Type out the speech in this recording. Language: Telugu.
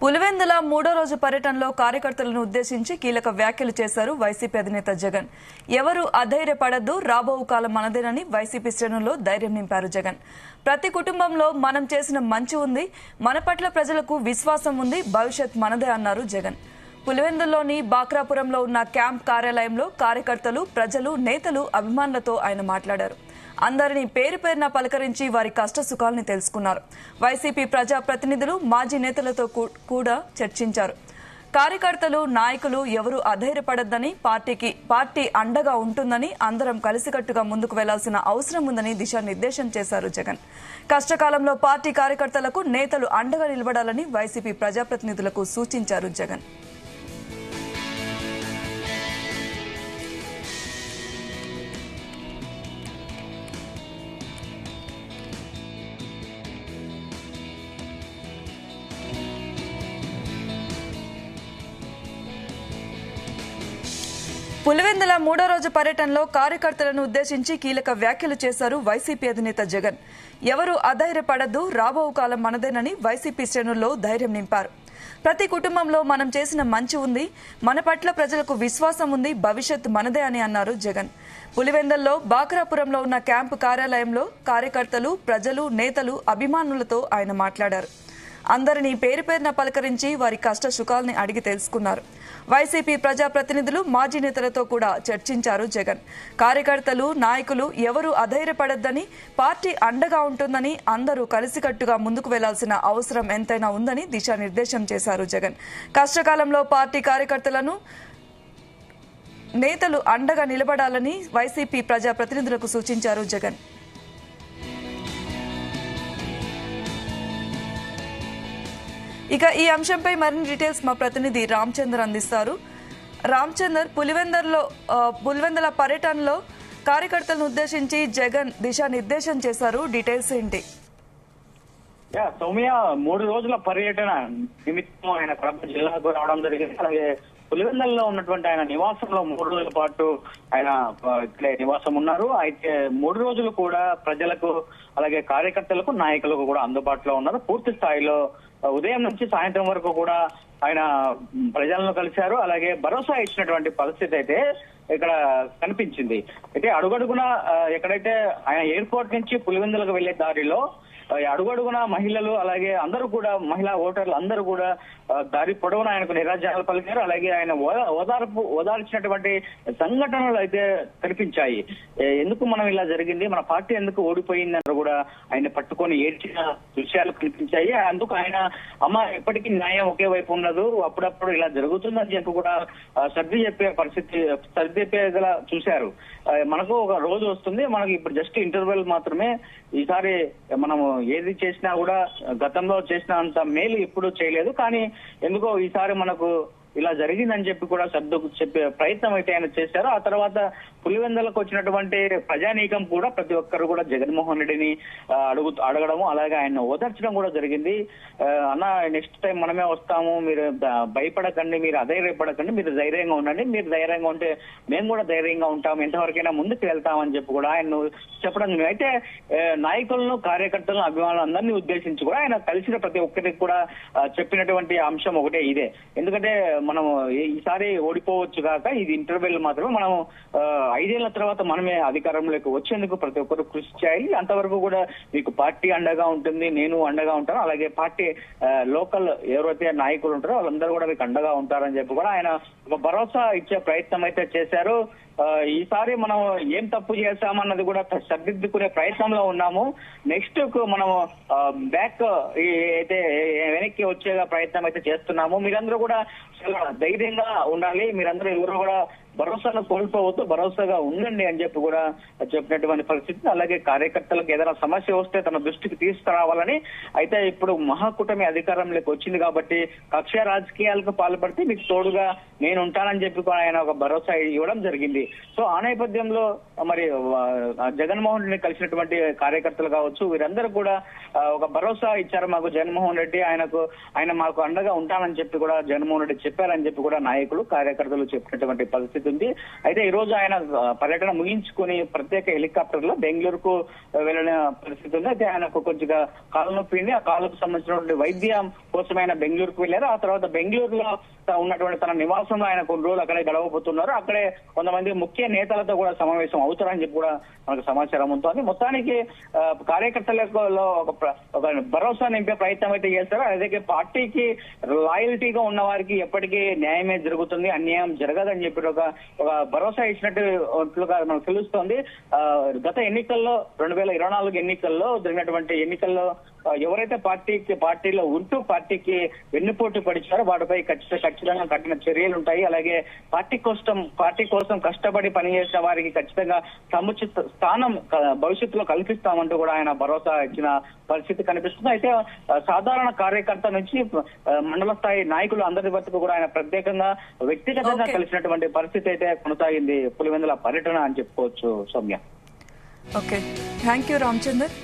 పులివెందుల మూడో రోజు పర్యటనలో కార్యకర్తలను ఉద్దేశించి కీలక వ్యాఖ్యలు చేశారు వైసీపీ అధినేత జగన్. ఎవరు అధైర్యపడద్దు, రాబో కాలం మనదేనని వైసీపీ శ్రేణుల్లో ధైర్యం నింపారు జగన్. ప్రతి కుటుంబంలో మనం చేసిన మంచి ఉంది, మన పట్ల ప్రజలకు విశ్వాసం ఉంది, భవిష్యత్ మనదే అన్నారు జగన్. పులివెందుల్లోని బాక్రాపురంలో ఉన్న క్యాంప్ కార్యాలయంలో కార్యకర్తలు, ప్రజలు, నేతలు, అభిమానులతో ఆయన మాట్లాడారు. అందరినీ పేరు పేరున పలకరించి వారి కష్ట సుఖాలను తెలుసుకున్నారు. వైసీపీ ప్రజా ప్రతినిధులు, మాజీ నేతలతో కూడా చర్చించారు. కార్యకర్తలు, నాయకులు ఎవరూ అధైర్యపడొద్దని, పార్టీ అండగా ఉంటుందని, అందరం కలిసికట్టుగా ముందుకు వెళ్లాల్సిన అవసరం ఉందని దిశానిర్దేశం చేశారు జగన్. కష్టకాలంలో పార్టీ కార్యకర్తలకు, నేతలు అండగా నిలబడాలని వైసీపీ ప్రజాప్రతినిధులకు సూచించారు జగన్. పులివెందుల మూడో రోజు పర్యటనలో కార్యకర్తలను ఉద్దేశించి కీలక వ్యాఖ్యలు చేశారు వైసీపీ అధినేత జగన్. ఎవరు అధైర్యపడద్దు, రాబో కాలం మనదేనని వైసీపీ శ్రేణుల్లో ధైర్యం నింపారు. ప్రతి కుటుంబంలో మనం చేసిన మంచి ఉంది, మన పట్ల ప్రజలకు విశ్వాసం ఉంది, భవిష్యత్ మనదే అని అన్నారు జగన్. పులివెందుల్లో బాక్రాపురంలో ఉన్న క్యాంపు కార్యాలయంలో కార్యకర్తలు, ప్రజలు, నేతలు, అభిమానులతో ఆయన మాట్లాడారు. అందరినీ పేరు పేరున పలకరించి వారి కష్ట సుఖాల్ని అడిగి తెలుసుకున్నారు. వైసీపీ ప్రజాప్రతినిధులు, మాజీ నేతలతో కూడా చర్చించారు జగన్. కార్యకర్తలు, నాయకులు ఎవరూ అధైర్యపడొద్దని, పార్టీ అండగా ఉంటుందని, అందరూ కలిసికట్టుగా ముందుకు వెళ్లాల్సిన అవసరం ఎంతైనా ఉందని దిశానిర్దేశం చేశారు జగన్. కష్టకాలంలో పార్టీ కార్యకర్తలను, నేతలు అండగా నిలబడాలని వైసీపీ ప్రజాప్రతినిధులకు సూచించారు జగన్. ఇక ఈ అంశంపై మరిన్ని డీటెయిల్స్ మా ప్రతినిధి రామచందర్ అందిస్తారు. రామచందర్, పులివెందుల పర్యటనలో కార్యకర్తలను ఉద్దేశించి జగన్ దిశానిర్దేశం చేశారు. డీటెయిల్స్ ఏంటి? సౌమ్య, 3 రోజుల పర్యటన నిమిత్తం ఆయన కడప జిల్లాకు రావడం జరిగింది. అలాగే పులివెందులలో ఉన్నటువంటి ఆయన నివాసంలో 3 రోజుల పాటు ఆయన ఇక్కడే నివాసం ఉన్నారు. అయితే 3 రోజులు కూడా ప్రజలకు, అలాగే కార్యకర్తలకు, నాయకులకు కూడా అందుబాటులో ఉన్నారు. పూర్తి స్థాయిలో ఉదయం నుంచి సాయంత్రం వరకు కూడా ఆయన ప్రజలను కలిశారు. అలాగే భరోసా ఇచ్చినటువంటి పరిస్థితి అయితే ఇక్కడ కనిపించింది. అయితే అడుగడుగున ఎక్కడైతే ఆయన ఎయిర్పోర్ట్ నుంచి పులివెందులకు వెళ్లే దారిలో అడుగడుగున మహిళలు, అలాగే అందరూ కూడా, మహిళా ఓటర్లు అందరూ కూడా దారి పొడవున ఆయనకు నిరాజనాలు పలికారు. అలాగే ఆయన ఓదార్చినటువంటి సంఘటనలు అయితే కనిపించాయి. ఎందుకు మనం ఇలా జరిగింది, మన పార్టీ ఎందుకు ఓడిపోయింది అని కూడా ఆయన పట్టుకొని ఏడ్చిన దృశ్యాలు కనిపించాయి. అందుకు ఆయన అమ్మ ఎప్పటికీ న్యాయం ఒకే వైపు ఉన్నదు, అప్పుడప్పుడు ఇలా జరుగుతుందని చెప్పి కూడా సర్ది చెప్పేలా చూశారు. మనకు ఒక రోజు వస్తుంది, మనకు ఇప్పుడు జస్ట్ ఇంటర్వెల్ మాత్రమే. ఈసారి మనము ఏది చేసినా కూడా గతంలో చేసిన అంత మేలు ఇప్పుడు చేయలేదు, కానీ ఎందుకో ఈసారి మనకు ఇలా జరిగిందని చెప్పి కూడా చెప్పే ప్రయత్నం అయితే ఆయన చేశారు. ఆ తర్వాత పులివెందులకు వచ్చినటువంటి ప్రజానీకం కూడా ప్రతి ఒక్కరు కూడా జగన్మోహన్ రెడ్డిని అడగడము, అలాగే ఆయన ఓదార్చడం కూడా జరిగింది. అన్న, నెక్స్ట్ టైం మనమే వస్తాము, మీరు భయపడకండి, మీరు అధైర్యపడకండి, మీరు ధైర్యంగా ఉండండి, మీరు ధైర్యంగా ఉంటే మేము కూడా ధైర్యంగా ఉంటాం, ఎంతవరకైనా ముందుకు వెళ్తామని చెప్పి కూడా ఆయన చెప్పడం. అయితే నాయకులను, కార్యకర్తలను, అభిమానులు అందరినీ ఉద్దేశించి కూడా ఆయన కలిసిన ప్రతి ఒక్కరికి కూడా చెప్పినటువంటి అంశం ఒకటే ఇదే. ఎందుకంటే మనం ఈసారి ఓడిపోవచ్చు కాక ఇది ఇంటర్వెల్ మాత్రమే. మనం 5 ఏళ్ల తర్వాత మనమే అధికారంలోకి వచ్చేందుకు ప్రతి ఒక్కరు కృషి చేయాలి. అంతవరకు కూడా మీకు పార్టీ అండగా ఉంటుంది, నేను అండగా ఉంటాను, అలాగే పార్టీ లోకల్ ఎవరైతే నాయకులు ఉంటారో వాళ్ళందరూ కూడా మీకు అండగా ఉంటారని చెప్పి కూడా ఆయన ఒక భరోసా ఇచ్చే ప్రయత్నం అయితే చేశారు. ఈసారి మనం ఏం తప్పు చేశామన్నది కూడా సరిదిద్దుకునే ప్రయత్నంలో ఉన్నాము. నెక్స్ట్ మనం బ్యాక్ అయితే వెనక్కి వచ్చే ప్రయత్నం అయితే చేస్తున్నాము. మీరందరూ కూడా ధైర్యంగా ఉండాలి, మీరందరూ ఎవరు కూడా భరోసాను కోల్పోవద్దు, భరోసాగా ఉండండి అని చెప్పి కూడా చెప్పినటువంటి పరిస్థితి. అలాగే కార్యకర్తలకు ఏదైనా సమస్య వస్తే తన దృష్టికి తీసుకురావాలని. అయితే ఇప్పుడు మహాకూటమి అధికారంలోకి వచ్చింది కాబట్టి కక్ష రాజకీయాలకు పాల్పడితే మీకు తోడుగా నేను ఉంటానని చెప్పి కూడా ఆయన ఒక భరోసా ఇవ్వడం జరిగింది. సో ఆ నేపథ్యంలో మరి జగన్మోహన్ రెడ్డిని కలిసినటువంటి కార్యకర్తలు కావచ్చు, వీరందరూ కూడా ఒక భరోసా ఇచ్చారు మాకు జగన్మోహన్ రెడ్డి, ఆయన మాకు అండగా ఉంటానని చెప్పి కూడా జగన్మోహన్ రెడ్డి చెప్పారని చెప్పి కూడా నాయకులు, కార్యకర్తలు చెప్పినటువంటి పరిస్థితి. పరిస్థితి ఉంది. అయితే ఈ రోజు ఆయన పర్యటన ముగించుకుని ప్రత్యేక హెలికాప్టర్ లో బెంగళూరుకు వెళ్లిన పరిస్థితి ఉంది. అయితే ఆయనకు కొద్దిగా కాలు నొప్పింది. ఆ కాలుకు సంబంధించినటువంటి వైద్యం కోసం ఆయన బెంగళూరుకు వెళ్లారు. ఆ తర్వాత బెంగళూరులో ఉన్నటువంటి తన నివాసంలో ఆయన కొన్ని రోజులు అక్కడే గడవబోతున్నారు. అక్కడే కొంతమంది ముఖ్య నేతలతో కూడా సమావేశం అవుతారని చెప్పి కూడా మనకు సమాచారం ఉంటుంది. మొత్తానికి కార్యకర్తలకు ఒక భరోసా నింపే ప్రయత్నం అయితే చేస్తారు. అలాగే పార్టీకి లాయల్టీగా ఉన్న వారికి ఎప్పటికీ న్యాయమే జరుగుతుంది, అన్యాయం జరగదని చెప్పి ఒక భరోసా ఇచ్చినట్టుగా మనకు తెలుస్తోంది. గత ఎన్నికల్లో 2024 ఎన్నికల్లో జరిగినటువంటి ఎన్నికల్లో ఎవరైతే పార్టీలో ఉంటూ పార్టీకి వెన్నుపోటు పడిచారో వాటిపై ఖచ్చితంగా కఠిన చర్యలు ఉంటాయి. అలాగే పార్టీ కోసం కష్టపడి పనిచేసిన వారికి ఖచ్చితంగా సముచిత స్థానం భవిష్యత్తులో కల్పిస్తామంటూ కూడా ఆయన భరోసా ఇచ్చిన పరిస్థితి కనిపిస్తుంది. అయితే సాధారణ కార్యకర్త నుంచి మండల స్థాయి నాయకులు అందరి వరకు కూడా ఆయన ప్రత్యేకంగా వ్యక్తిగతంగా కలిసినటువంటి పరిస్థితి అయితే కొనసాగింది పులివెందుల పర్యటన అని చెప్పుకోవచ్చు. Soumya. Okay, thank you Ramachandar.